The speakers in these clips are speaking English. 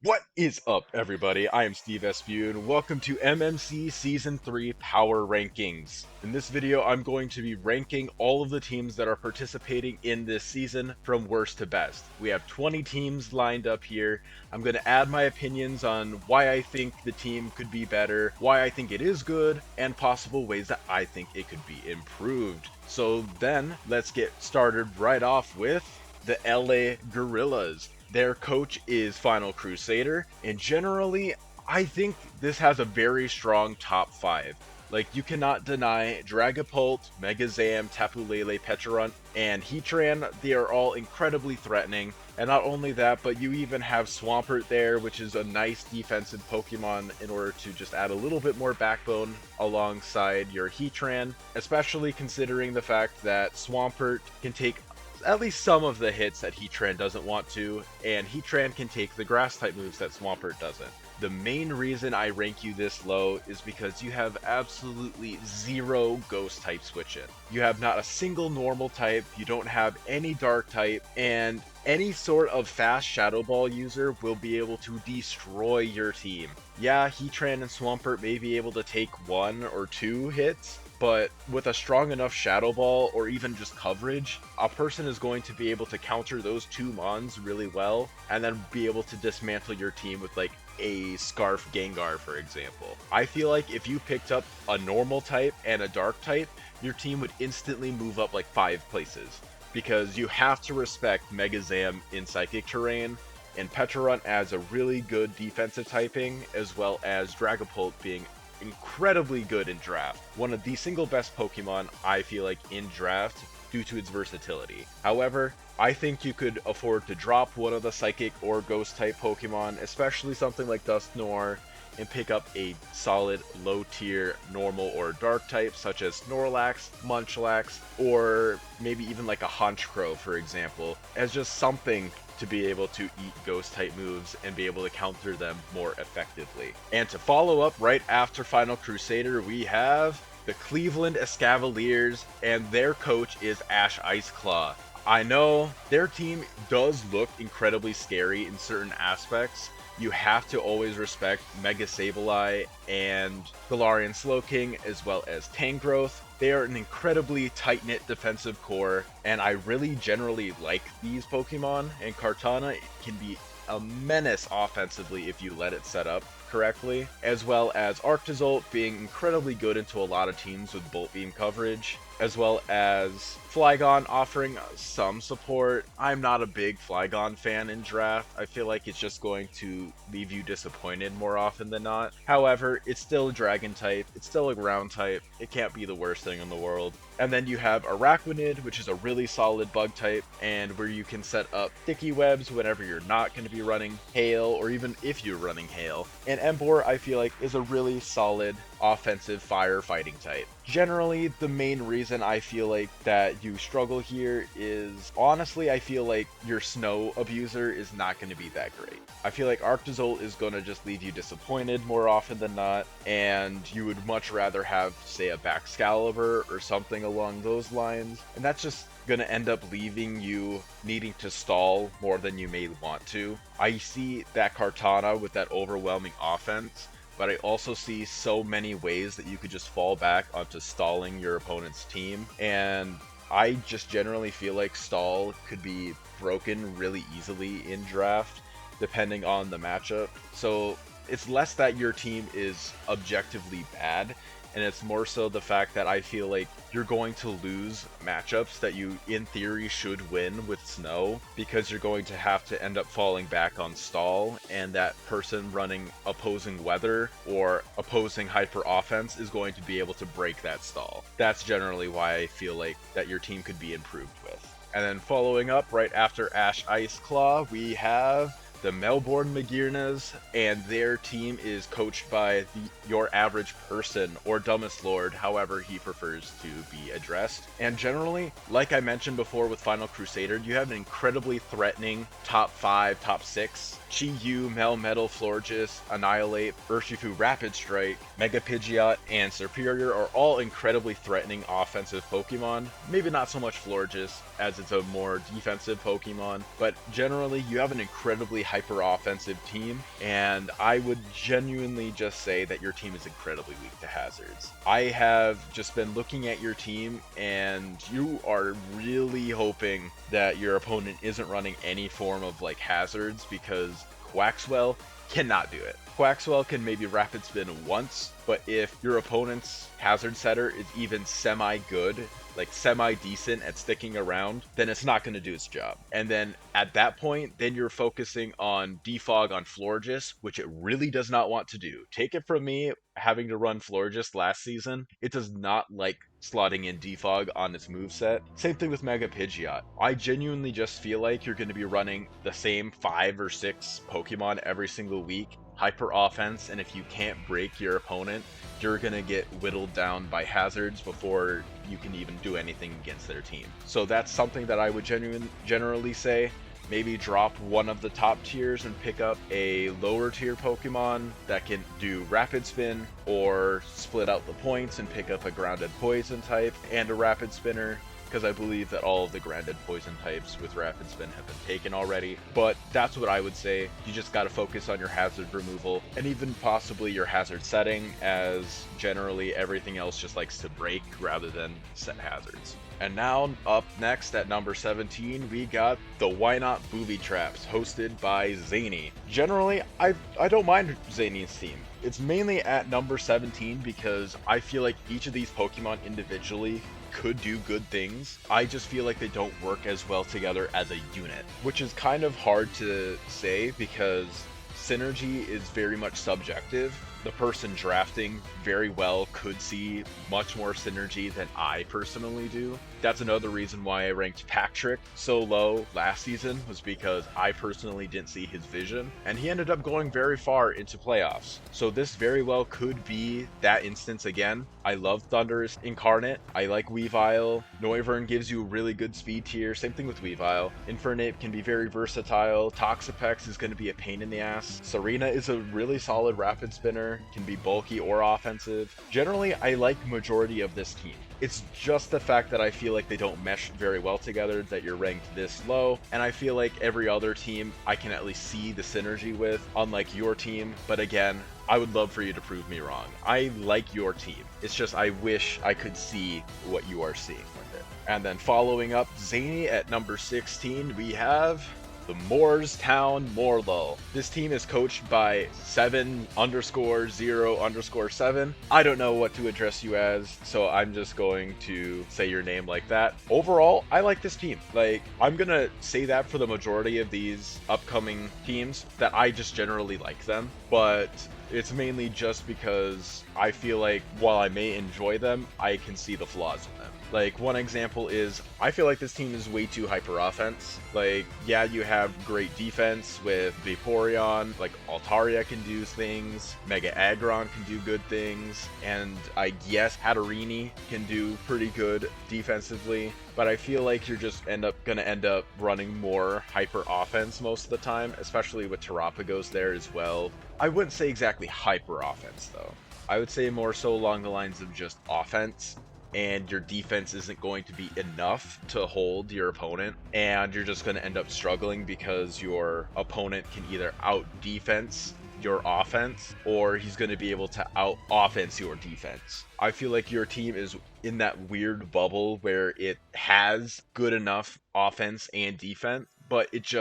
What is up, everybody? I am Steve Espew, and welcome to MMC Season 3 Power Rankings. In this video, I'm going to be ranking all of the teams that are participating in this season from worst to best. We have 20 teams lined up here. I'm going to add my opinions on why I think the team could be better, why I think it is good, and possible ways that I think it could be improved. So then, let's get started right off with the LA Gorillas. Their coach is Final Crusader, and generally, I think this has a very strong top 5. Like, you cannot deny Dragapult, Megazam, Tapu Lele, Pecharunt, and Heatran. They are all incredibly threatening. And not only that, but you even have Swampert there, which is a nice defensive Pokemon in order to just add a little bit more backbone alongside your Heatran, especially considering the fact that Swampert can take at least some of the hits that Heatran doesn't want to, and Heatran can take the grass type moves that Swampert doesn't. The main reason I rank you this low is because you have absolutely zero ghost type switch in. You have not a single normal type, you don't have any dark type, and any sort of fast Shadow Ball user will be able to destroy your team. Yeah, Heatran and Swampert may be able to take 1 or 2 hits, but with a strong enough Shadow Ball or even just coverage, a person is going to be able to counter those 2 Mons really well, and then be able to dismantle your team with like a Scarf Gengar, for example. I feel like if you picked up a normal type and a dark type, your team would instantly move up like 5 places, because you have to respect Megazam in Psychic Terrain, and Pecharunt as a really good defensive typing, as well as Dragapult being incredibly good in draft. One of the single best Pokemon I feel like in draft due to its versatility. However, I think you could afford to drop one of the Psychic or Ghost type Pokemon, especially something like Dusknoir, and pick up a solid low tier normal or dark type such as Snorlax, Munchlax, or maybe even like a Honchkrow, for example, as just something to be able to eat ghost type moves and be able to counter them more effectively. And to follow up right after Final Crusader, we have the Cleveland Escavaliers, and their coach is Ash Iceclaw. I know their team does look incredibly scary in certain aspects. You have to always respect Mega Sableye and Galarian Slowking, as well as Tangrowth. They are an incredibly tight-knit defensive core, and I really generally like these Pokemon, and Kartana can be a menace offensively if you let it set up correctly, as well as Arctozolt being incredibly good into a lot of teams with Bolt Beam coverage, as well as Flygon offering some support. I'm not a big Flygon fan in draft. I feel like it's just going to leave you disappointed more often than not. However, it's still a dragon type, it's still a ground type, it can't be the worst thing in the world. And then you have Araquanid, which is a really solid bug type, and where you can set up sticky webs whenever you're not going to be running Hail, or even if you're running Hail. And Emboar, I feel like, is a really solid offensive firefighting type. Generally, the main reason I feel like that you struggle here is, honestly, I feel like your snow abuser is not going to be that great. I feel like Arctozolt is going to just leave you disappointed more often than not, and you would much rather have, say, a Baxcalibur or something along those lines, and that's just going to end up leaving you needing to stall more than you may want to. I see that Kartana with that overwhelming offense, but I also see so many ways that you could just fall back onto stalling your opponent's team, and I just generally feel like stall could be broken really easily in draft depending on the matchup. So it's less that your team is objectively bad, and it's more so the fact that I feel like you're going to lose matchups that you in theory should win with snow, because you're going to have to end up falling back on stall, and that person running opposing weather or opposing hyper offense is going to be able to break that stall. That's generally why I feel like that your team could be improved with. And then following up right after Ash Ice Claw, we have the Melbourne Magirnas, and their team is coached by your average person, or dumbest lord, however he prefers to be addressed. And generally, like I mentioned before with Final Crusader, you have an incredibly threatening top 5, top 6 Chi-Yu, Melmetal, Florges, Annihilate, Urshifu, Rapid Strike, Mega Pidgeot, and Serperior are all incredibly threatening offensive Pokemon. Maybe not so much Florges, as it's a more defensive Pokemon, but generally you have an incredibly hyper-offensive team, and I would genuinely just say that your team is incredibly weak to hazards. I have just been looking at your team, and you are really hoping that your opponent isn't running any form of like hazards, because Quaxwell cannot do it. Quaxwell can maybe Rapid Spin once, but if your opponent's hazard setter is even semi-good, like semi-decent at sticking around, then it's not going to do its job. And then at that point, then you're focusing on defog on Florges, which it really does not want to do. Take it from me, having to run Florges last season, it does not like slotting in defog on its moveset. Same thing with Mega Pidgeot. I genuinely just feel like you're going to be running the same 5 or 6 Pokemon every single week, hyper offense, and if you can't break your opponent, you're gonna get whittled down by hazards before you can even do anything against their team. So that's something that I would generally say. Maybe drop one of the top tiers and pick up a lower tier Pokemon that can do Rapid Spin, or split out the points and pick up a Grounded Poison type and a Rapid Spinner, because I believe that all of the grounded poison types with Rapid Spin have been taken already. But that's what I would say. You just got to focus on your hazard removal and even possibly your hazard setting, as generally everything else just likes to break rather than set hazards. And now, up next at number 17, we got the Why Not Booby Traps, hosted by Zany. Generally, I don't mind Zany's team. It's mainly at number 17 because I feel like each of these Pokemon individually could do good things. I just feel like they don't work as well together as a unit, which is kind of hard to say because synergy is very much subjective. The person drafting very well could see much more synergy than I personally do. That's another reason why I ranked Patrick so low last season, was because I personally didn't see his vision, and he ended up going very far into playoffs. So this very well could be that instance again. I love Thunderous Incarnate. I like Weavile. Noivern gives you a really good speed tier. Same thing with Weavile. Infernape can be very versatile. Toxapex is going to be a pain in the ass. Serena is a really solid Rapid Spinner. Can be bulky or offensive. Generally, I like majority of this team. It's just the fact that I feel like they don't mesh very well together that you're ranked this low, and I feel like every other team I can at least see the synergy with, unlike your team. But again, I would love for you to prove me wrong. I like your team. It's just I wish I could see what you are seeing with it. And then following up Zany at number 16, we have the Moorestown Morlull. This team is coached by 7_0_7. I don't know what to address you as, so I'm just going to say your name like that. Overall, I like this team. Like, I'm gonna say that for the majority of these upcoming teams, that I just generally like them, but it's mainly just because I feel like while I may enjoy them, I can see the flaws in them. Like, one example is, I feel like this team is way too hyper offense. Like, yeah, you have great defense with Vaporeon, like Altaria can do things, Mega Aggron can do good things, and I guess Hatterene can do pretty good defensively. But I feel like you're just gonna end up running more hyper offense most of the time, especially with Terapagos there as well. I wouldn't say exactly hyper offense though. I would say more so along the lines of just offense, and your defense isn't going to be enough to hold your opponent, and you're just going to end up struggling because your opponent can either out defense your offense, or he's going to be able to out offense your defense. I feel like your team is in that weird bubble where it has good enough offense and defense, but it's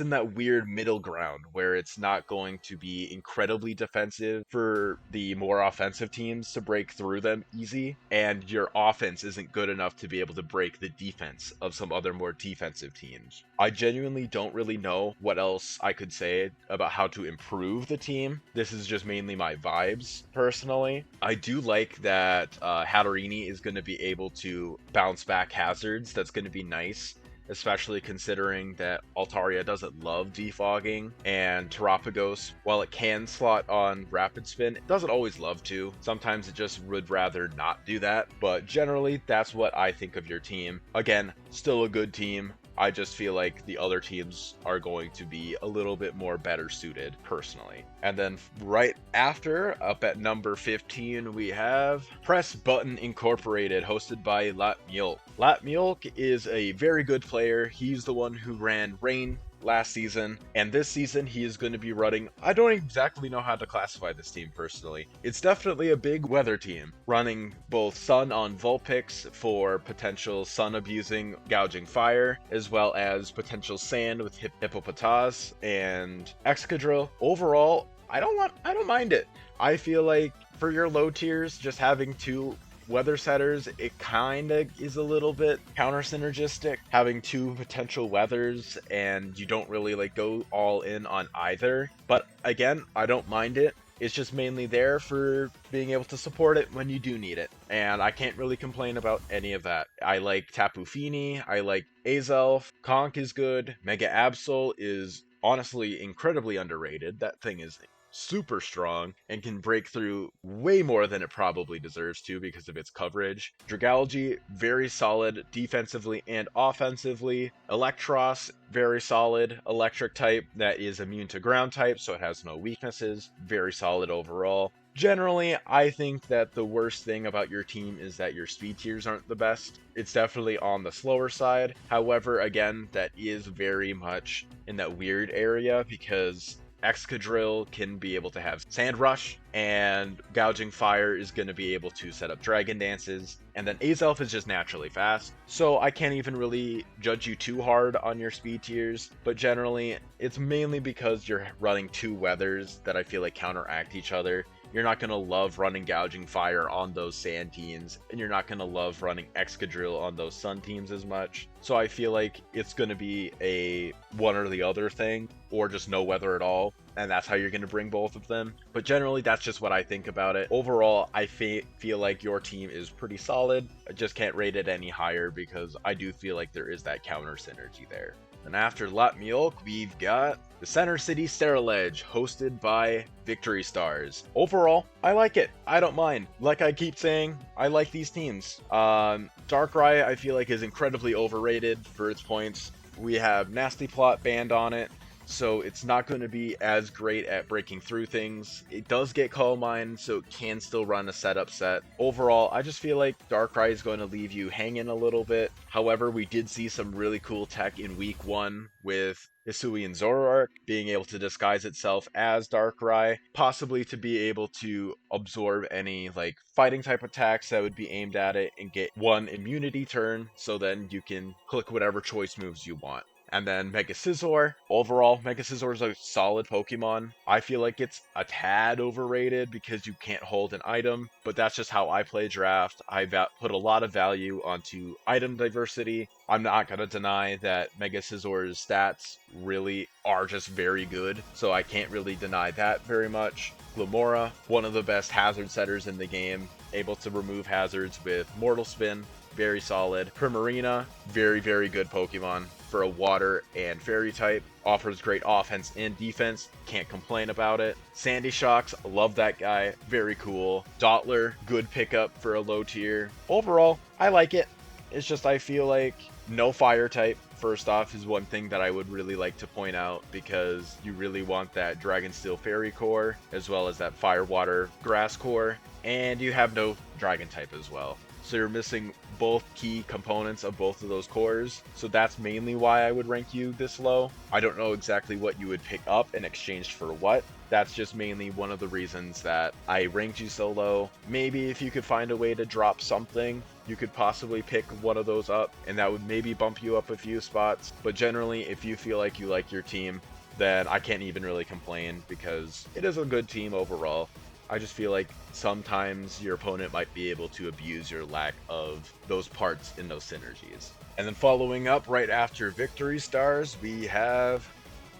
in that weird middle ground where it's not going to be incredibly defensive for the more offensive teams to break through them easy, and your offense isn't good enough to be able to break the defense of some other more defensive teams. I genuinely don't really know what else I could say about how to improve the team. This is just mainly my vibes, personally. I do like that Hatterene is going to be able to bounce back hazards. That's going to be nice, especially considering that Altaria doesn't love defogging, and Terapagos, while it can slot on Rapid Spin, it doesn't always love to. Sometimes it just would rather not do that, but generally that's what I think of your team. Again, still a good team. I just feel like the other teams are going to be a little bit more better suited personally. And then right after, up at number 15, we have Press Button Incorporated, hosted by Latmulk. Latmulk is a very good player. He's the one who ran Rain last season, and this season he is going to be running, I don't exactly know how to classify this team personally. It's definitely a big weather team, running both Sun on Vulpix for potential Sun abusing gouging fire, as well as potential Sand with Hippopotas and Excadrill. Overall, I don't mind it. I feel like for your low tiers, just having two weather setters, it kind of is a little bit counter synergistic, having two potential weathers and you don't really like go all in on either. But again, I don't mind it. It's just mainly there for being able to support it when you do need it. And I can't really complain about any of that. I like Tapu Fini, I like Azelf, Conk is good, Mega Absol is honestly incredibly underrated. That thing is super strong and can break through way more than it probably deserves to because of its coverage. Dragalge, very solid defensively and offensively. Electros, very solid electric type that is immune to ground type, so it has no weaknesses. Very solid overall. Generally, I think that the worst thing about your team is that your speed tiers aren't the best. It's definitely on the slower side. However, again, that is very much in that weird area because Excadrill can be able to have Sand Rush, and Gouging Fire is going to be able to set up Dragon Dances, and then Azelf is just naturally fast, so I can't even really judge you too hard on your speed tiers, but generally, it's mainly because you're running two weathers that I feel like counteract each other. You're not going to love running Gouging Fire on those Sand teams, and you're not going to love running Excadrill on those Sun teams as much. So I feel like it's going to be a one or the other thing, or just no weather at all, and that's how you're going to bring both of them. But generally, that's just what I think about it. Overall, I feel like your team is pretty solid. I just can't rate it any higher because I do feel like there is that counter synergy there. And after Latmulk, we've got the Center City Sterilege, hosted by Victory Stars. Overall, I like it. I don't mind. Like I keep saying, I like these teams. Darkrai, I feel like, is incredibly overrated for its points. We have Nasty Plot banned on it, so it's not going to be as great at breaking through things. It does get Calm Mind, so it can still run a setup set. Overall, I just feel like Darkrai is going to leave you hanging a little bit. However, we did see some really cool tech in week 1 with Hisuian Zoroark being able to disguise itself as Darkrai, possibly to be able to absorb any like fighting type attacks that would be aimed at it and get one immunity turn, so then you can click whatever choice moves you want. And then Mega Scizor. Overall, Mega Scizor is a solid Pokemon. I feel like it's a tad overrated because you can't hold an item, but that's just how I play draft. I put a lot of value onto item diversity. I'm not going to deny that Mega Scizor's stats really are just very good, so I can't really deny that very much. Glimmora, one of the best hazard setters in the game, able to remove hazards with Mortal Spin. Very solid. Primarina, very, very good Pokemon for a water and fairy type. Offers great offense and defense. Can't complain about it. Sandy Shocks, love that guy. Very cool. Dottler, good pickup for a low tier. Overall, I like it. It's just I feel like no fire type, first off, is one thing that I would really like to point out because you really want that Dragon Steel Fairy core as well as that Fire Water Grass core, and you have no Dragon type as well. So you're missing both key components of both of those cores. So that's mainly why I would rank you this low. I don't know exactly what you would pick up in exchange for what. That's just mainly one of the reasons that I ranked you so low. Maybe if you could find a way to drop something, you could possibly pick one of those up, and that would maybe bump you up a few spots. But generally, if you feel like you like your team, then I can't even really complain because it is a good team overall. I just feel like sometimes your opponent might be able to abuse your lack of those parts in those synergies. And then following up right after Victory Stars, we have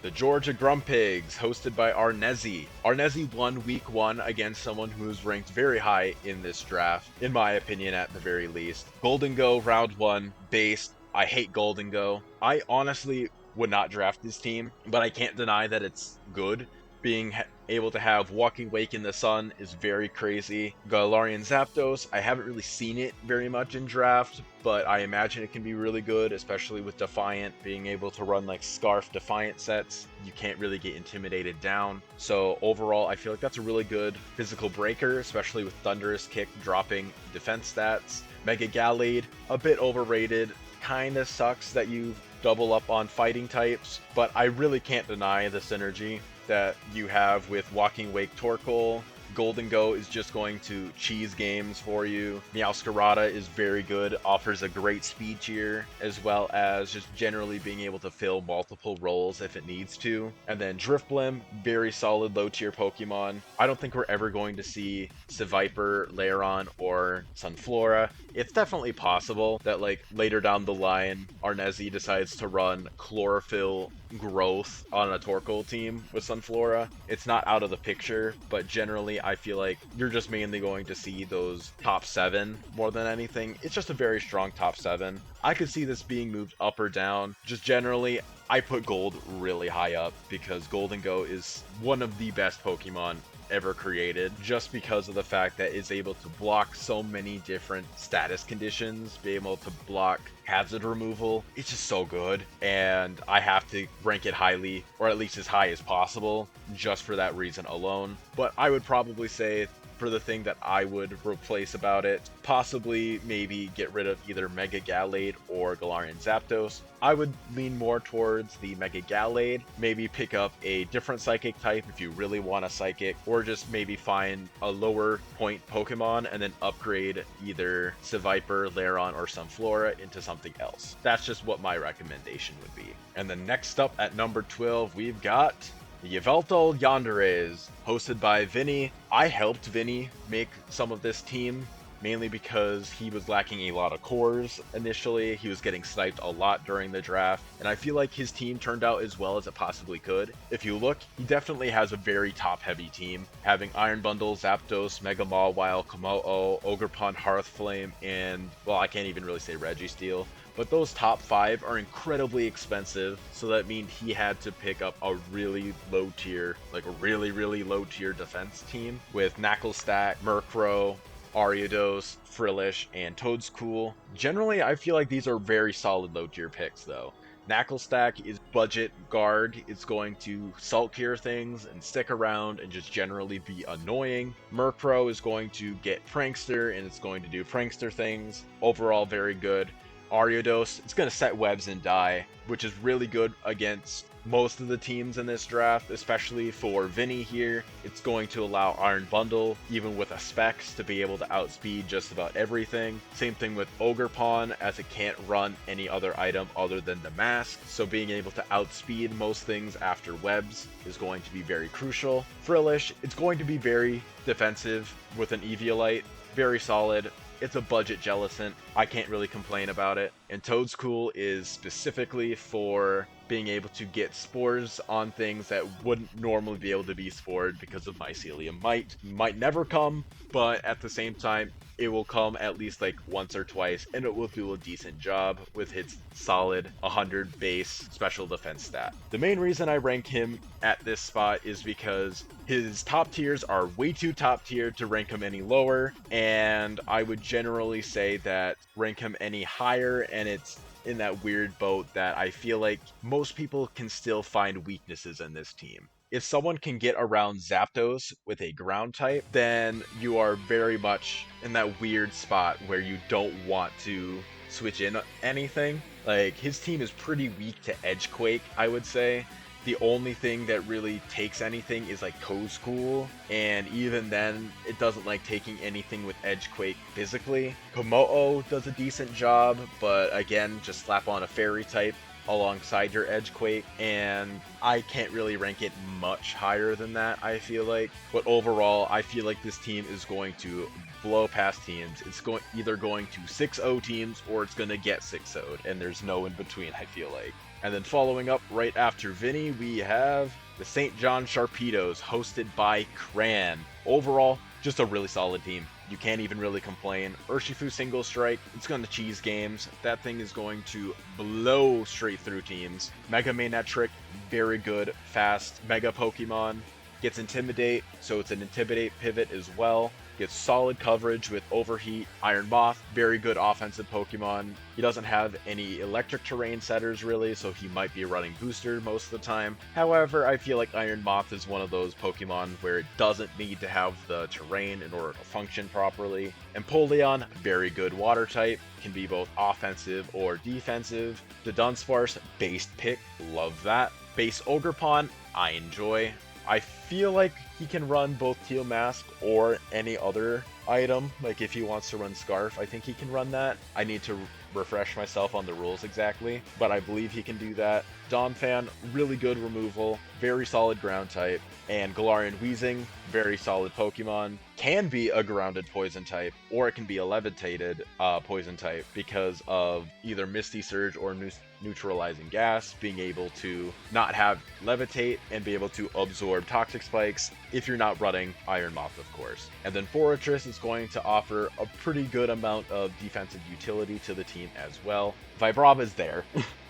the Georgia Grumpigs, hosted by Arnezi. Arnezi won week 1 against someone who's ranked very high in this draft, in my opinion at the very least. Golden Go round 1, based. I hate Golden Go. I honestly would not draft this team, but I can't deny that it's good. being able to have Walking Wake in the Sun is very crazy. Galarian Zapdos, I haven't really seen it very much in draft, but I imagine it can be really good, especially with Defiant being able to run like Scarf Defiant sets. You can't really get intimidated down. So overall, I feel like that's a really good physical breaker, especially with Thunderous Kick dropping defense stats. Mega Gallade, a bit overrated. Kinda sucks that you double up on fighting types, but I really can't deny the synergy that you have with Walking Wake Torkoal. Golden Go is just going to cheese games for you. Meowscarada is very good, offers a great speed tier, as well as just generally being able to fill multiple roles if it needs to. And then Drifblim, very solid low tier Pokemon. I don't think we're ever going to see Seviper, Lairon, or Sunflora. It's definitely possible that like later down the line, Arnezi decides to run Chlorophyll growth on a Torkoal team with Sunflora. It's not out of the picture, but generally I feel like you're just mainly going to see those top 7 more than anything. It's just a very strong top 7. I could see this being moved up or down. Just generally, I put Gold really high up because Golden Go is one of the best Pokemon ever created, just because of the fact that it's able to block so many different status conditions, be able to block hazard removal. It's just so good, and I have to rank it highly, or at least as high as possible, just for that reason alone. But I would probably say, for the thing that I would replace about it, possibly maybe get rid of either Mega Gallade or Galarian Zapdos. I would lean more towards the Mega Gallade, maybe pick up a different Psychic type if you really want a Psychic, or just maybe find a lower point Pokemon and then upgrade either Seviper, Lairon, or Sunflora into something else. That's just what my recommendation would be. And then next up at number 12, we've got Yveltal Yandere, hosted by Vinny. I helped Vinny make some of this team, mainly because he was lacking a lot of cores initially. He was getting sniped a lot during the draft, and I feel like his team turned out as well as it possibly could. If you look, he definitely has a very top-heavy team, having Iron Bundle, Zapdos, Mega Mawile, Kommo-o, Ogerpon, Hearthflame, and, well, I can't even really say Registeel. But those top 5 are incredibly expensive, so that means he had to pick up a really low tier, like a really low tier defense team with Knacklestack, Murkrow, Ariados, Frillish, and Toedscool. Generally, I feel like these are very solid low tier picks though. Knacklestack is budget guard. It's going to salt cure things and stick around and just generally be annoying. Murkrow is going to get Prankster and it's going to do Prankster things. Overall, very good. Ariados, it's going to set webs and die, which is really good against most of the teams in this draft, especially for Vinny here. It's going to allow Iron Bundle, even with a Specs, to be able to outspeed just about everything. Same thing with Ogerpon, as it can't run any other item other than the mask, so being able to outspeed most things after webs is going to be very crucial. Frillish, it's going to be very defensive with an Eviolite, very solid. It's a budget Jellicent. I can't really complain about it. And Toedscool is specifically for being able to get spores on things that wouldn't normally be able to be spored because of Mycelium Might. Might never come, but at the same time, it will come at least like once or twice, and it will do a decent job with its solid 100 base special defense stat. The main reason I rank him at this spot is because his top tiers are way too top tier to rank him any lower, and I would generally say that rank him any higher, and it's in that weird boat that I feel like most people can still find weaknesses in this team. If someone can get around Zapdos with a ground type, then you are very much in that weird spot where you don't want to switch in anything. Like, his team is pretty weak to Edgequake, I would say. The only thing that really takes anything is like Toedscool, and even then, it doesn't like taking anything with Edgequake physically. Kommo-o does a decent job, but again, just slap on a Fairy type alongside your Edgequake, and I can't really rank it much higher than that, I feel like. But overall, I feel like this team is going to blow past teams. It's either going to 6-0 teams, or it's going to get 6-0'd, and there's no in between, I feel like. And then following up right after Vinny, we have the St. John Sharpedos, hosted by Cran. Overall, just a really solid team. You can't even really complain. Urshifu Single Strike, it's going to cheese games. That thing is going to blow straight through teams. Mega Manectric, very good, fast Mega Pokemon. Gets Intimidate, so it's an Intimidate pivot as well. Gets solid coverage with Overheat. Iron Moth, very good offensive Pokemon. He doesn't have any electric terrain setters really, so he might be running Booster most of the time. However, I feel like Iron Moth is one of those Pokemon where it doesn't need to have the terrain in order to function properly. Empoleon, very good water type, can be both offensive or defensive. The Dunsparce, base pick, love that. Base Ogerpon, I enjoy. I feel like he can run both Teal Mask or any other item. Like if he wants to run Scarf, I think he can run that. I need to refresh myself on the rules exactly, but I believe he can do that. Donphan, really good removal, very solid ground type. And Galarian Weezing, very solid Pokemon. Can be a grounded poison type, or it can be a levitated poison type because of either Misty Surge or neutralizing gas, being able to not have levitate and be able to absorb toxic spikes if you're not running Iron Moth, of course. And then Forretress is going to offer a pretty good amount of defensive utility to the team as well. Vibrava is there.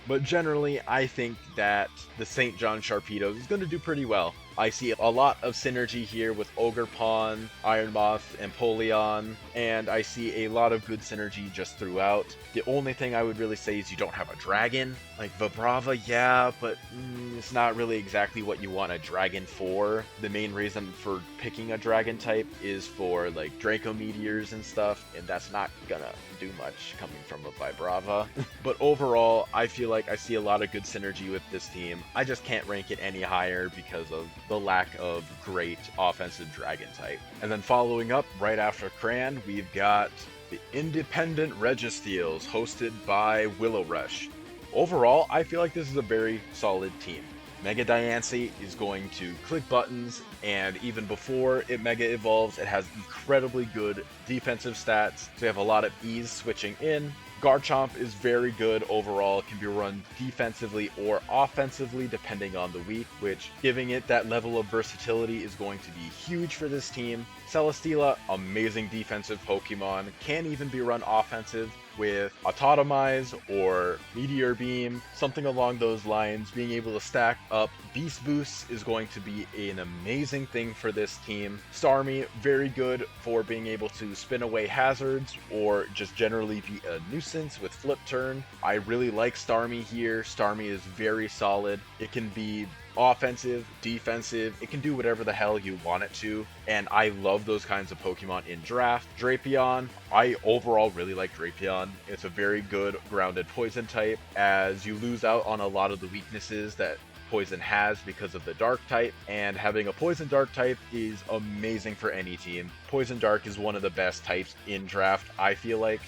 But generally, I think that the St. John Sharpedos is going to do pretty well. I see a lot of synergy here with Ogerpon, Iron Moth, and Empoleon, and I see a lot of good synergy just throughout. The only thing I would really say is you don't have a dragon. Like Vibrava, yeah, but it's not really exactly what you want a dragon for. The main reason for picking a dragon type is for like Draco Meteors and stuff, and that's not gonna do much coming from a Vibrava. But overall, I feel like I see a lot of good synergy with this team. I just can't rank it any higher because of the lack of great offensive dragon type. And then following up right after Cran, we've got the Independent Registeals hosted by Willow Rush. Overall, I feel like this is a very solid team. Mega Diancie is going to click buttons, and even before it Mega Evolves, it has incredibly good defensive stats, so you have a lot of ease switching in. Garchomp is very good overall, can be run defensively or offensively depending on the week, which giving it that level of versatility is going to be huge for this team. Celesteela, amazing defensive Pokemon, can even be run offensive with Autotomize or Meteor Beam, something along those lines. Being able to stack up Beast Boosts is going to be an amazing thing for this team. Starmie, very good for being able to spin away hazards or just generally be a nuisance with Flip Turn. I really like Starmie here. Starmie is very solid. It can be offensive, defensive, it can do whatever the hell you want it to, and I love those kinds of Pokemon in draft. Drapion, I overall really like Drapion. It's a very good grounded poison type, as you lose out on a lot of the weaknesses that Poison has because of the Dark type, and having a Poison Dark type is amazing for any team. Poison Dark is one of the best types in draft, I feel like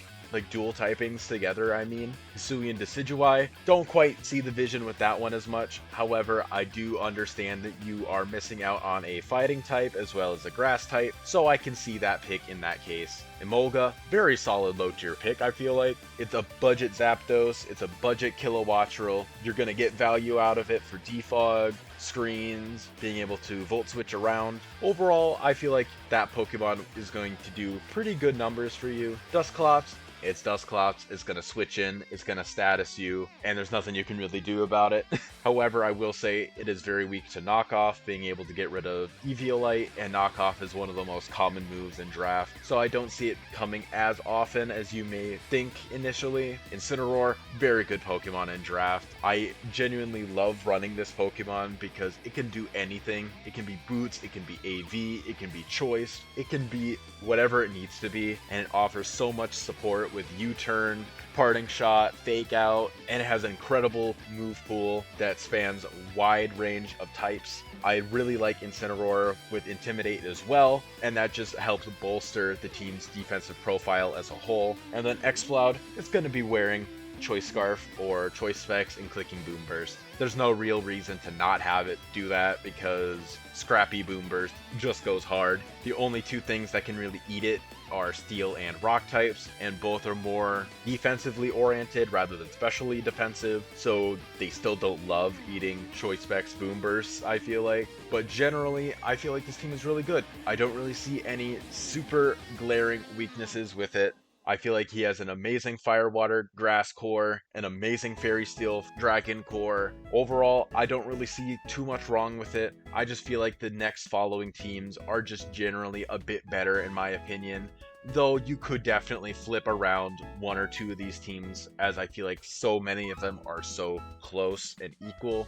dual typings together, I mean. Hisuian Decidueye, don't quite see the vision with that one as much. However, I do understand that you are missing out on a fighting type as well as a grass type, so I can see that pick in that case. Emolga, very solid low tier pick, I feel like. It's a budget Zapdos, it's a budget Kilowattrel. You're gonna get value out of it for defog, screens, being able to volt switch around. Overall, I feel like that Pokemon is going to do pretty good numbers for you. Dusclops, it's Dusclops, it's going to switch in, it's going to status you, and there's nothing you can really do about it. However, I will say it is very weak to Knockoff, being able to get rid of Eviolite, and Knockoff is one of the most common moves in draft, so I don't see it coming as often as you may think initially. Incineroar, very good Pokemon in draft. I genuinely love running this Pokemon because it can do anything. It can be Boots, it can be AV, it can be Choice, it can be whatever it needs to be, and it offers so much support with U-Turn, Parting Shot, Fake Out, and it has an incredible move pool that spans a wide range of types. I really like Incineroar with Intimidate as well, and that just helps bolster the team's defensive profile as a whole. And then Exploud is going to be wearing Choice Scarf or Choice Specs and clicking Boom Burst. There's no real reason to not have it do that because Scrappy Boom Burst just goes hard. The only two things that can really eat it are Steel and Rock types, and both are more defensively oriented rather than specially defensive, so they still don't love eating Choice Specs Boom Bursts, I feel like. But generally, I feel like this team is really good. I don't really see any super glaring weaknesses with it. I feel like he has an amazing Fire Water Grass core, an amazing Fairy Steel Dragon core. Overall, I don't really see too much wrong with it. I just feel like the next following teams are just generally a bit better in my opinion. Though you could definitely flip around one or two of these teams, as I feel like so many of them are so close and equal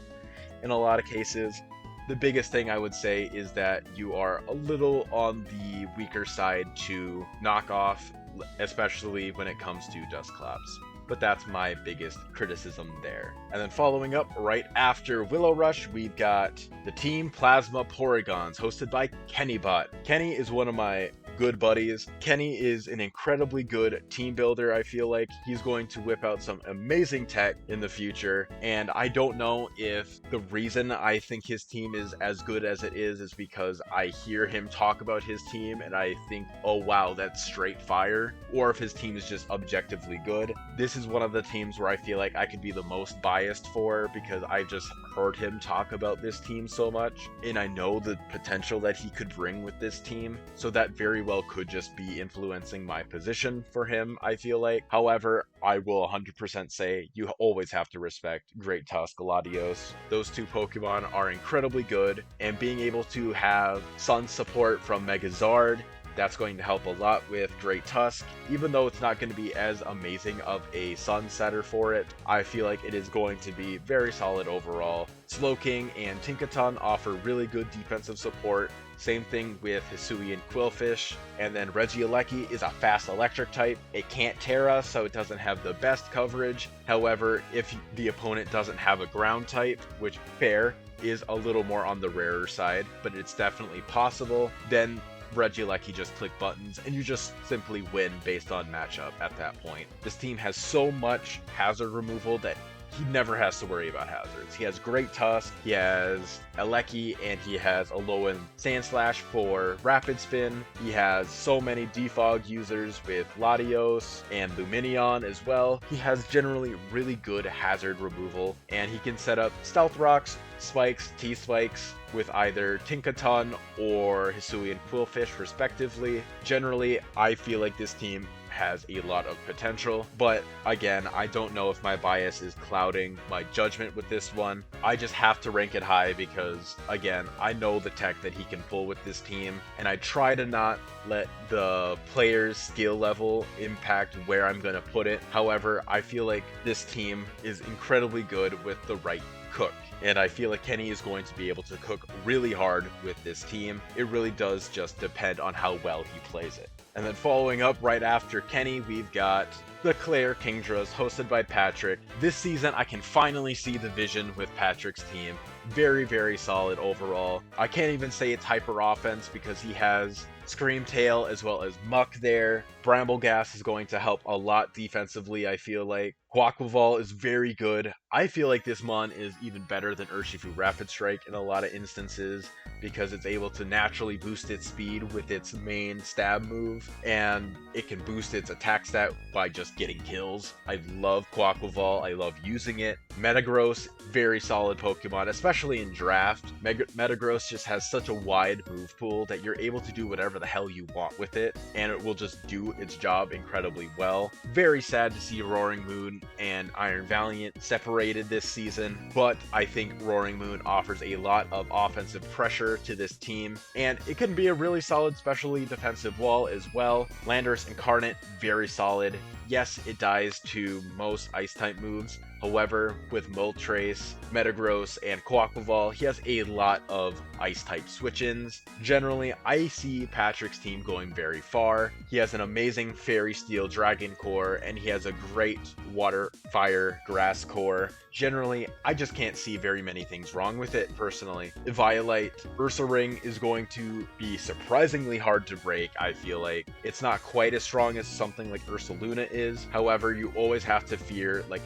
in a lot of cases. The biggest thing I would say is that you are a little on the weaker side to knock off, especially when it comes to Dusclops. But that's my biggest criticism there. And then following up right after Willow Rush, we've got the Team Plasma Porygons, hosted by KennyBot. Kenny is one of my good buddies. Kenny is an incredibly good team builder. I feel like he's going to whip out some amazing tech in the future, and I don't know if the reason I think his team is as good as it is because I hear him talk about his team and I think, oh wow, that's straight fire, or if his team is just objectively good. This is one of the teams where I feel like I could be the most biased for because I just heard him talk about this team so much, and I know the potential that he could bring with this team, so that very well could just be influencing my position for him, I feel like. However, I will 100% say you always have to respect Great Tusk, Latios. Those two Pokemon are incredibly good, and being able to have Sun support from Megazard, that's going to help a lot with Great Tusk. Even though it's not going to be as amazing of a Sun setter for it, I feel like it is going to be very solid overall. Slowking and Tinkaton offer really good defensive support. Same thing with Hisuian Quillfish. And then Regieleki is a fast electric type. It can't Terra, so it doesn't have the best coverage. However, if the opponent doesn't have a ground type, which fair, is a little more on the rarer side, but it's definitely possible, then Regieleki just click buttons and you just simply win based on matchup at that point. This team has so much hazard removal that he never has to worry about hazards. He has Great Tusk, he has Eleki, and he has Alolan Sandslash for Rapid Spin. He has so many defog users with Latios and Lumineon as well. He has generally really good hazard removal, and he can set up Stealth Rocks, Spikes, T-Spikes with either Tinkaton or Hisuian Quillfish respectively. Generally, I feel like this team has a lot of potential, but again, I don't know if my bias is clouding my judgment with this one. I just have to rank it high because, again, I know the tech that he can pull with this team, and I try to not let the player's skill level impact where I'm going to put it. However, I feel like this team is incredibly good with the right cook, and I feel like Kenny is going to be able to cook really hard with this team. It really does just depend on how well he plays it. And then following up right after Kenny, we've got the Claire Kingdras, hosted by Patrick. This season, I can finally see the vision with Patrick's team. Very, very solid overall. I can't even say it's hyper offense because he has Screamtail as well as Muck there. Bramblegas is going to help a lot defensively, I feel like. Quaquaval is very good. I feel like this mon is even better than Urshifu Rapid Strike in a lot of instances because it's able to naturally boost its speed with its main stab move, and it can boost its attack stat by just getting kills. I love Quaquaval. I love using it. Metagross, very solid Pokemon, especially in draft. Metagross just has such a wide move pool that you're able to do whatever the hell you want with it, and it will just do its job incredibly well. Very sad to see Roaring Moon and Iron Valiant separated this season, but I think Roaring Moon offers a lot of offensive pressure to this team, and it can be a really solid specially defensive wall as well. Landorus Incarnate, very solid. Yes, it dies to most Ice-type moves. However, with Moltres, Metagross, and Quaquaval, he has a lot of Ice-type switch-ins. Generally, I see Patrick's team going very far. He has an amazing Fairy Steel Dragon core, and he has a great Water, Fire, Grass core. Generally, I just can't see very many things wrong with it, personally. Eviolite, Ursaring is going to be surprisingly hard to break, I feel like. It's not quite as strong as something like Ursaluna is. However, you always have to fear, like,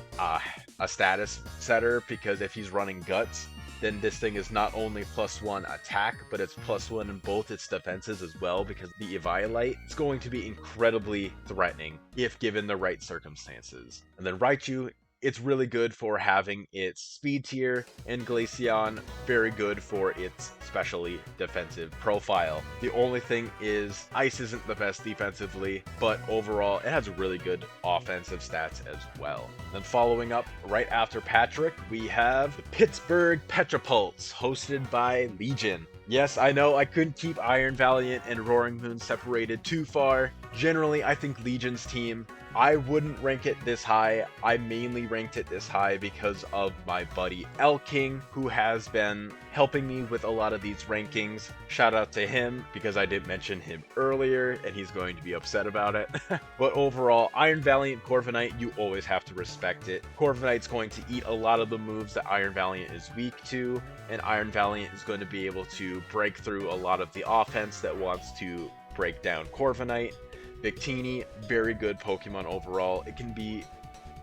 a status setter, because if he's running Guts, then this thing is not only +1 attack, but it's +1 in both its defenses as well, because the Eviolite is going to be incredibly threatening if given the right circumstances. And then Raichu It's really good for having its speed tier, and Glaceon very good for its specially defensive profile. The only thing is Ice isn't the best defensively, but overall it has really good offensive stats as well. Then following up right after Patrick, we have the Pittsburgh Petrapulse, hosted by Legion. Yes, I know I couldn't keep Iron Valiant and Roaring Moon separated too far. Generally, I think Legion's team, I wouldn't rank it this high. I mainly ranked it this high because of my buddy King, who has been helping me with a lot of these rankings. Shout out to him because I didn't mention him earlier and he's going to be upset about it. But overall, Iron Valiant Corviknight, you always have to respect it. Corviknight's going to eat a lot of the moves that Iron Valiant is weak to, and Iron Valiant is going to be able to break through a lot of the offense that wants to break down Corviknight. Victini, very good Pokemon overall. It can be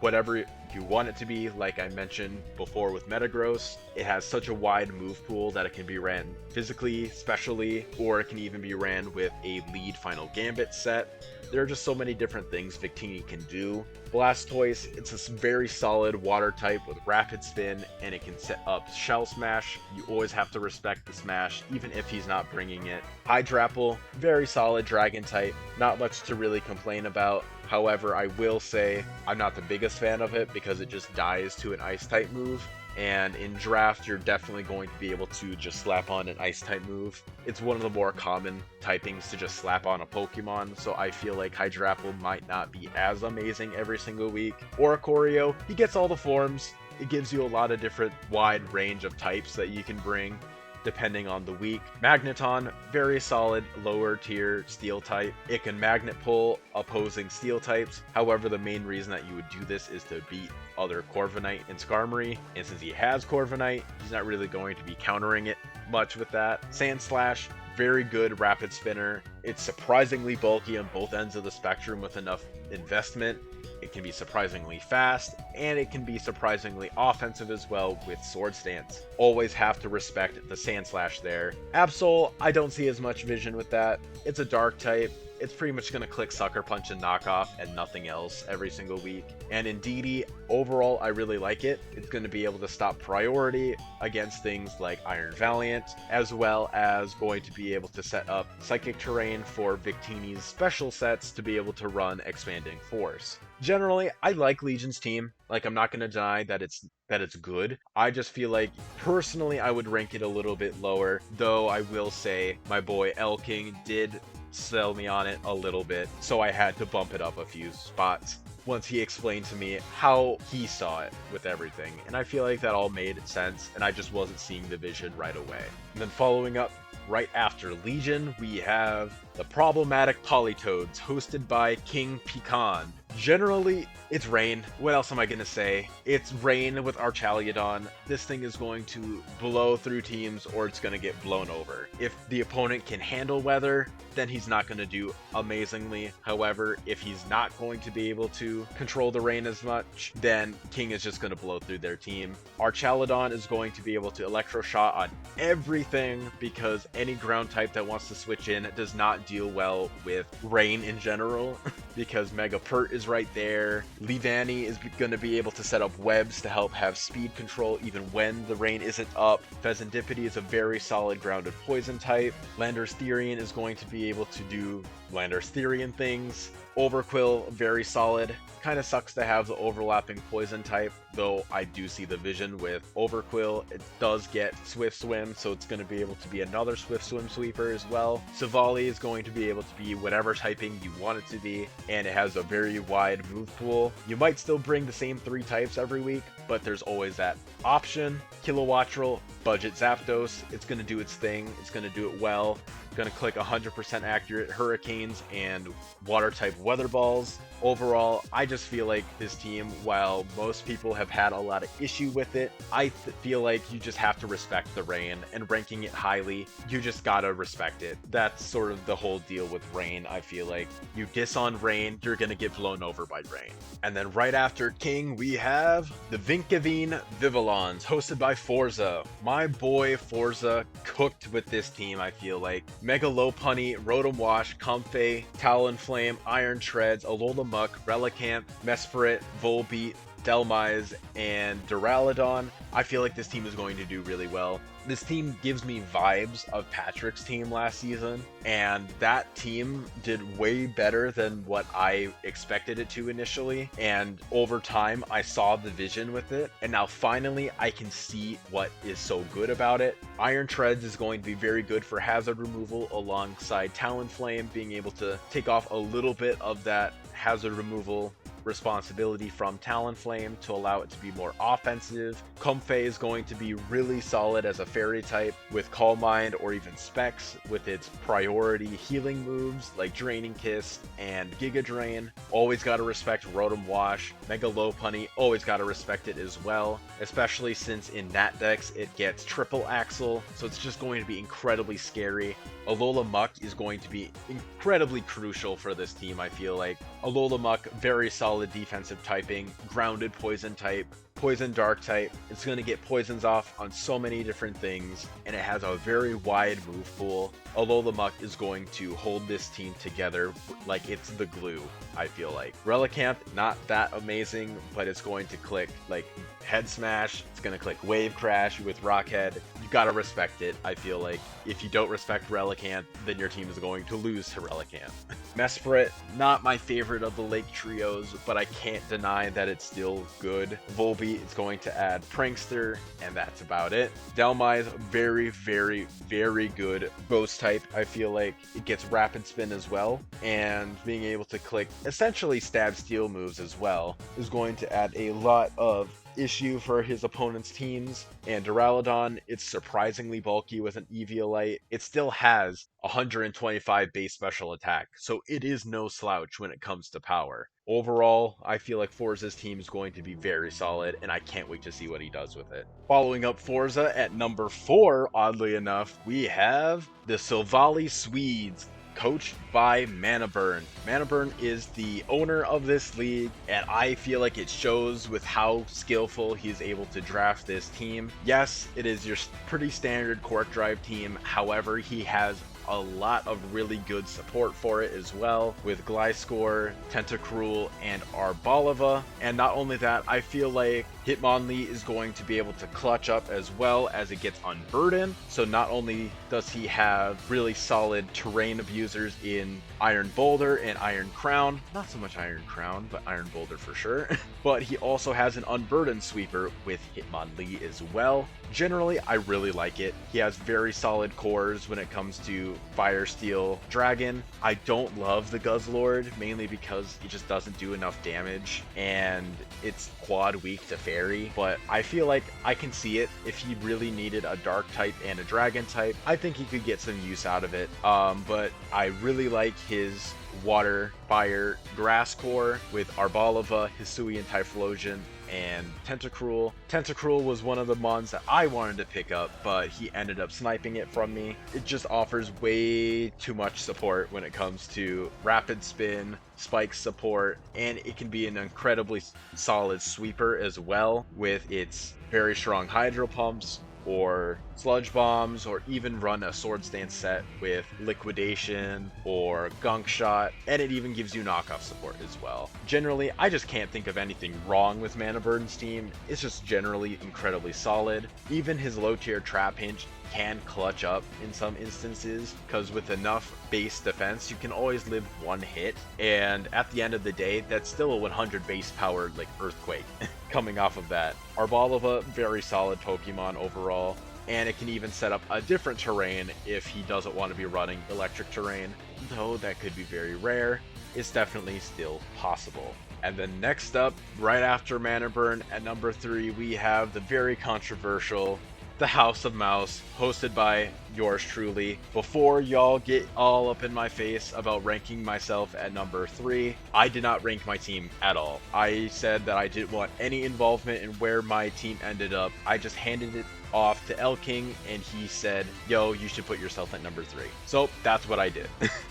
whatever you want it to be, like I mentioned before with Metagross. It has such a wide move pool that it can be ran physically, specially, or it can even be ran with a lead Final Gambit set. There are just so many different things Victini can do. Blastoise, it's a very solid water type with Rapid Spin, and it can set up Shell Smash. You always have to respect the Smash, even if he's not bringing it. Hydrapple, very solid Dragon type, not much to really complain about. However, I will say I'm not the biggest fan of it because it just dies to an Ice type move. And in draft, you're definitely going to be able to just slap on an Ice type move. It's one of the more common typings to just slap on a Pokemon, so I feel like Hydrapple might not be as amazing every single week. Oricorio, he gets all the forms. It gives you a lot of different wide range of types that you can bring depending on the week. Magneton, very solid lower tier steel type. It can magnet pull opposing steel types. However, the main reason that you would do this is to beat other Corviknight and Skarmory, and since he has Corviknight, he's not really going to be countering it much with that. Sandslash, very good rapid spinner. It's surprisingly bulky on both ends of the spectrum with enough investment. It can be surprisingly fast, and it can be surprisingly offensive as well with Sword Stance. Always have to respect the Sandslash there. Absol, I don't see as much vision with that. It's a dark type. It's pretty much going to click Sucker Punch and Knock Off and nothing else every single week. And Indeedee, overall, I really like it. It's going to be able to stop priority against things like Iron Valiant, as well as going to be able to set up Psychic Terrain for Victini's special sets to be able to run Expanding Force. Generally, I like Legion's team. Like, I'm not going to deny that it's good. I just feel like, personally, I would rank it a little bit lower, though I will say my boy King did sell me on it a little bit, so I had to bump it up a few spots once he explained to me how he saw it with everything, and I feel like that all made sense, and I just wasn't seeing the vision right away. And then following up right after Legion, we have the problematic Politoads, hosted by King Pecan. Generally, it's Rain. What else am I gonna say? It's Rain with Archaliodon. This thing is going to blow through teams, or it's gonna get blown over. If the opponent can handle weather, then he's not gonna do amazingly. However, if he's not going to be able to control the rain as much, then King is just gonna blow through their team. Archaliodon is going to be able to Electroshot on everything because any ground type that wants to switch in does not deal well with rain in general because Mega Pert is right there. Leavanny is going to be able to set up webs to help have speed control even when the rain isn't up. Pheasantipede is a very solid grounded poison type. Landorus Therian is going to be able to do Landorus Therian things. Overquill, very solid. Kind of sucks to have the overlapping poison type, though I do see the vision with Overquill. It does get Swift Swim, so it's going to be able to be another Swift Swim sweeper as well. Savali is going to be able to be whatever typing you want it to be, and it has a very wide move pool. You might still bring the same 3 types every week, but there's always that option. Kilowattrel, Budget Zapdos, it's going to do its thing, it's going to do it well. Going to click 100% accurate Hurricanes and water type Weather Balls. Overall, I just feel like this team, while most people have had a lot of issue with it, I feel like you just have to respect the rain, and ranking it highly, you just gotta respect it. That's sort of the whole deal with rain. I feel like you diss on rain, you're gonna get blown over by rain. And then right after King, we have the Vinkavine Vivillons, hosted by Forza. My boy Forza cooked with this team, I feel like. Mega Lopunny, Rotom Wash, Comfey, Talonflame, Iron Treads, Alola Muck, Relicanth, Mesprit, Volbeat. Delmise, and Duraludon, I feel like this team is going to do really well. This team gives me vibes of Patrick's team last season, and that team did way better than what I expected it to initially, and over time I saw the vision with it, and now finally I can see what is so good about it. Iron Treads is going to be very good for hazard removal alongside Talonflame, being able to take off a little bit of that hazard removal responsibility from Talonflame to allow it to be more offensive. Comfey is going to be really solid as a fairy type with Calm Mind or even Specs with its priority healing moves like Draining Kiss and Giga Drain. Always gotta respect Rotom Wash. Mega Lopunny, always gotta respect it as well, especially since in Nat decks it gets triple Axle, so it's just going to be incredibly scary. Alola Muck is going to be incredibly crucial for this team, I feel like. Alola Muck, very solid defensive typing, grounded poison type, poison dark type. It's going to get poisons off on so many different things, and it has a very wide move pool. Alola Muck is going to hold this team together like it's the glue, I feel like. Relicanth, not that amazing, but it's going to click like Head Smash, it's going to click Wave Crash with Rockhead. You gotta respect it, I feel like. If you don't respect Relicanth, then your team is going to lose to Relicanth. Mesprit, not my favorite of the Lake Trios, but I can't deny that it's still good. Volbeat is going to add Prankster, and that's about it. Delmise, very, very, very good Ghost type, I feel like. It gets Rapid Spin as well, and being able to click essentially Stab Steel moves as well is going to add a lot of issue for his opponent's teams. And Duraludon, it's surprisingly bulky with an Eviolite. It still has 125 base special attack, so it is no slouch when it comes to power. Overall, I feel like Forza's team is going to be very solid, and I can't wait to see what he does with it. Following up Forza at number 4, oddly enough, we have the Silvally Swedes, coached by Manaburn. Manaburn is the owner of this league, and I feel like it shows with how skillful he's able to draft this team. Yes, it is your pretty standard Quark Drive team, however, he has a lot of really good support for it as well, with Gliscor, Tentacruel, and Arboliva. And not only that, I feel like Hitmonlee is going to be able to clutch up as well as it gets Unburdened. So not only does he have really solid terrain abusers in Iron Boulder and Iron Crown, not so much Iron Crown, but Iron Boulder for sure, but he also has an Unburdened sweeper with Hitmonlee as well. Generally, I really like it. He has very solid cores when it comes to Fire, Steel, Dragon. I don't love the Guzzlord, mainly because he just doesn't do enough damage, and it's quad weak to Fairy, but I feel like I can see it. If he really needed a Dark type and a Dragon type, I think he could get some use out of it. But I really like his Water, Fire, Grass core with Arboliva, Hisuian Typhlosion, and Tentacruel. Tentacruel was one of the mons that I wanted to pick up, but he ended up sniping it from me. It just offers way too much support when it comes to Rapid Spin, Spike support, and it can be an incredibly solid sweeper as well with its very strong Hydro Pumps, or Sludge Bombs, or even run a Swords Dance set with Liquidation or Gunk Shot, and it even gives you knockoff support as well. Generally, I just can't think of anything wrong with Manaburden's team. It's just generally incredibly solid. Even his low tier Trapinch can clutch up in some instances, because with enough base defense you can always live one hit, and at the end of the day that's still a 100 base power like Earthquake coming off of that. Arboliva, very solid Pokemon overall, and it can even set up a different terrain if he doesn't want to be running electric terrain, though that could be very rare. It's definitely still possible. And then next up, right after Manaburn at number 3, we have the very controversial The House of Mouse, hosted by yours truly. Before y'all get all up in my face about ranking myself at number 3, I did not rank my team at all. I said that I didn't want any involvement in where my team ended up. I just handed it off to El King, and he said, yo, you should put yourself at number 3. So that's what I did.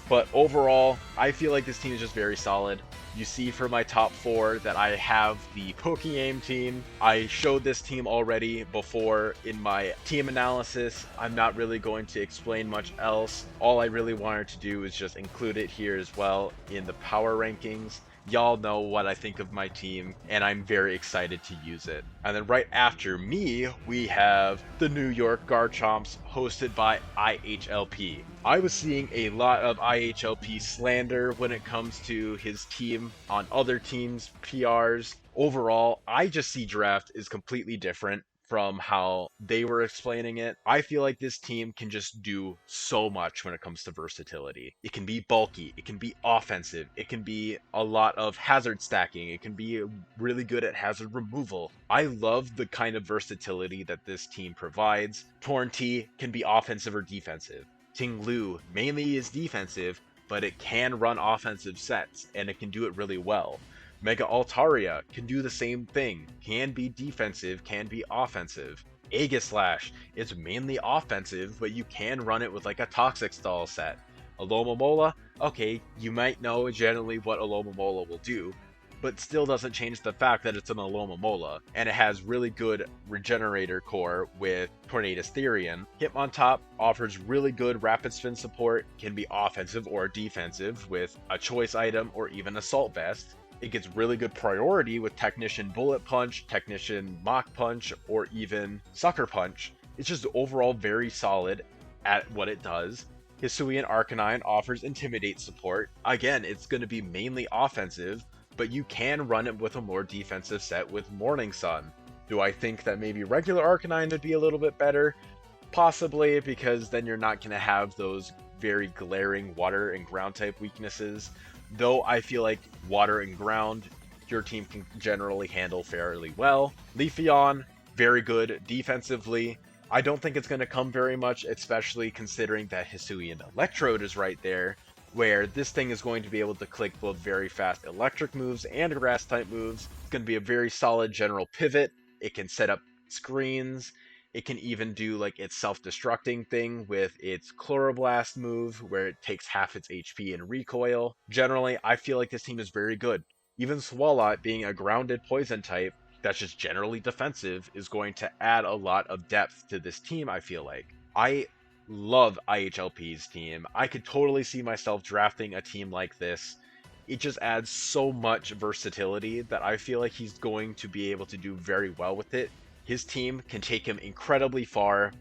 But overall, I feel like this team is just very solid. You see for my top 4 that I have the Pokéaim team. I showed this team already before in my team analysis. I'm not really going to explain much else. All I really wanted to do is just include it here as well in the power rankings. Y'all know what I think of my team, and I'm very excited to use it. And then right after me, we have the New York Garchomps, hosted by IHLP. I was seeing a lot of IHLP slander when it comes to his team on other teams' PRs. Overall, I just see Draft is completely different from how they were explaining it. I feel like this team can just do so much when it comes to versatility. It can be bulky, it can be offensive, it can be a lot of hazard stacking, it can be really good at hazard removal. I love the kind of versatility that this team provides. Torn T can be offensive or defensive. Ting Lu mainly is defensive, but it can run offensive sets, and it can do it really well. Mega Altaria can do the same thing, can be defensive, can be offensive. Aegislash is mainly offensive, but you can run it with like a Toxic Stall set. Alomomola, okay, you might know generally what Alomomola will do, but still doesn't change the fact that it's an Alomomola, and it has really good Regenerator core with Tornadus Therian. Hitmontop offers really good Rapid Spin support, can be offensive or defensive with a choice item or even Assault Vest. It gets really good priority with Technician Bullet Punch, Technician Mach Punch, or even Sucker Punch. It's just overall very solid at what it does. Hisuian Arcanine offers Intimidate support. Again, it's going to be mainly offensive, but you can run it with a more defensive set with Morning Sun. Do I think that maybe regular Arcanine would be a little bit better? Possibly, because then you're not going to have those very glaring water and ground type weaknesses. Though I feel like water and ground, your team can generally handle fairly well. Leafeon, very good defensively. I don't think it's going to come very much, especially considering that Hisuian Electrode is right there, where this thing is going to be able to click both very fast electric moves and grass type moves. It's going to be a very solid general pivot. It can set up screens. It can even do like its self-destructing thing with its Chloroblast move, where it takes half its HP in recoil. Generally, I feel like this team is very good. Even Swalot being a grounded poison type that's just generally defensive is going to add a lot of depth to this team, I feel like. I love IHLP's team. I could totally see myself drafting a team like this. It just adds so much versatility that I feel like he's going to be able to do very well with it. His team can take him incredibly far,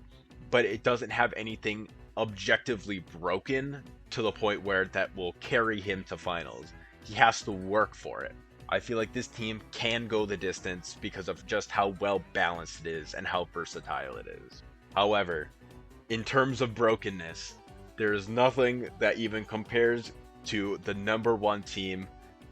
but it doesn't have anything objectively broken to the point where that will carry him to finals. He has to work for it. I feel like this team can go the distance because of just how well balanced it is and how versatile it is. However, in terms of brokenness, there is nothing that even compares to the number one team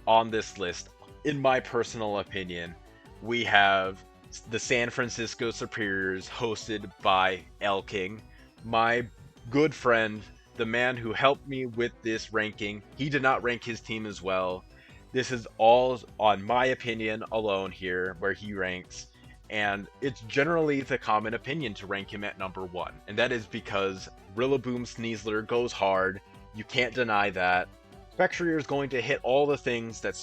on this list. In my personal opinion, we have the San Francisco Superiors, hosted by El King, my good friend, the man who helped me with this ranking. He did not rank his team as well. This is all on my opinion alone here, where he ranks, and it's generally the common opinion to rank him at number one, and that is because Rillaboom Sneasler goes hard. You can't deny that. Spectrier is going to hit all the things that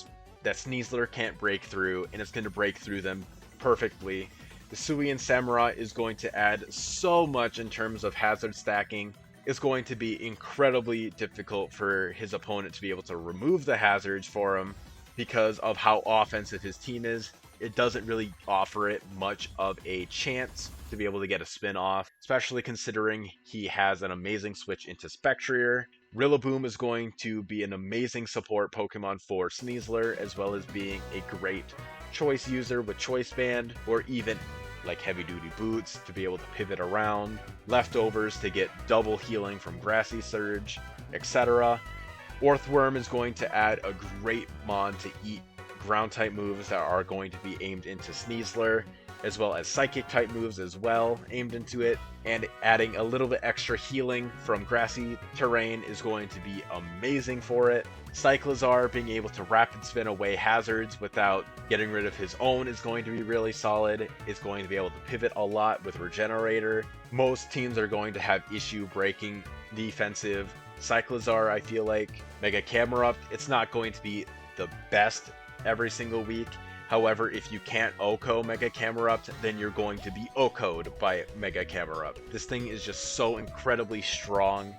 Sneasler can't break through, and it's going to break through them perfectly. The Hisuian Samurai is going to add so much in terms of hazard stacking. It's going to be incredibly difficult for his opponent to be able to remove the hazards for him because of how offensive his team is. It doesn't really offer it much of a chance to be able to get a spin off, especially considering he has an amazing switch into Spectrier. Rillaboom is going to be an amazing support Pokemon for Sneasler, as well as being a great choice user with Choice Band, or even like heavy duty boots to be able to pivot around, leftovers to get double healing from Grassy Surge, etc. Orthworm is going to add a great mon to eat ground type moves that are going to be aimed into Sneasler, as well as psychic type moves as well aimed into it, and adding a little bit extra healing from grassy terrain is going to be amazing for it. Cyclizar being able to rapid spin away hazards without getting rid of his own is going to be really solid. It's going to be able to pivot a lot with Regenerator. Most teams are going to have issue breaking defensive Cyclizar, I feel like. Mega Camerupt, it's not going to be the best every single week. However, if you can't OHKO Mega Camerupt, then you're going to be OHKO'd by Mega Camerupt. This thing is just so incredibly strong.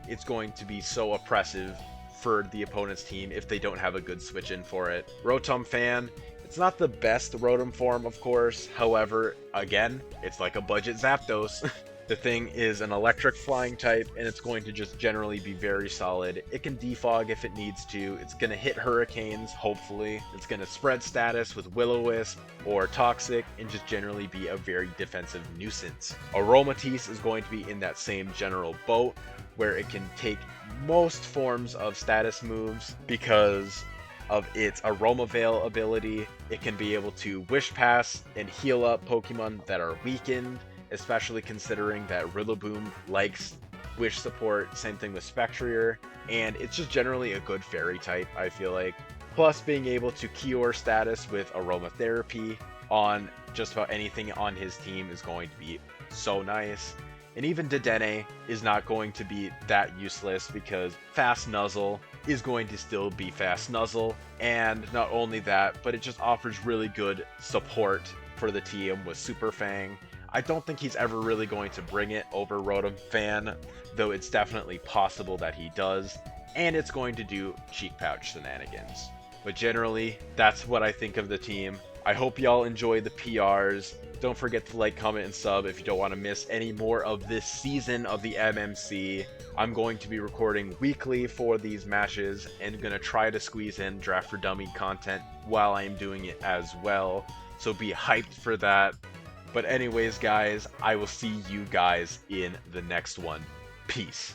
It's going to be so oppressive for the opponent's team if they don't have a good switch in for it. Rotom Fan, it's not the best Rotom form, of course. However, again, it's like a budget Zapdos. The thing is an electric flying type, and it's going to just generally be very solid. It can defog if it needs to. It's going to hit hurricanes, hopefully. It's going to spread status with Will-O-Wisp or Toxic, and just generally be a very defensive nuisance. Aromatisse is going to be in that same general boat, where it can take most forms of status moves because of its Aroma Veil ability. It can be able to Wish Pass and heal up Pokemon that are weakened, especially considering that Rillaboom likes Wish support, same thing with Spectrier, and it's just generally a good fairy type, I feel like. Plus, being able to Kior status with Aromatherapy on just about anything on his team is going to be so nice. And even Dedenne is not going to be that useless because Fast Nuzzle is going to still be Fast Nuzzle, and not only that, but it just offers really good support for the team with Super Fang. I don't think he's ever really going to bring it over Rotom Fan, though it's definitely possible that he does, and it's going to do Cheek Pouch shenanigans. But generally, that's what I think of the team. I hope y'all enjoy the PRs. Don't forget to like, comment, and sub if you don't want to miss any more of this season of the MMC. I'm going to be recording weekly for these matches and going to try to squeeze in Draft for Dummy content while I'm doing it as well, so be hyped for that. But anyways, guys, I will see you guys in the next one. Peace.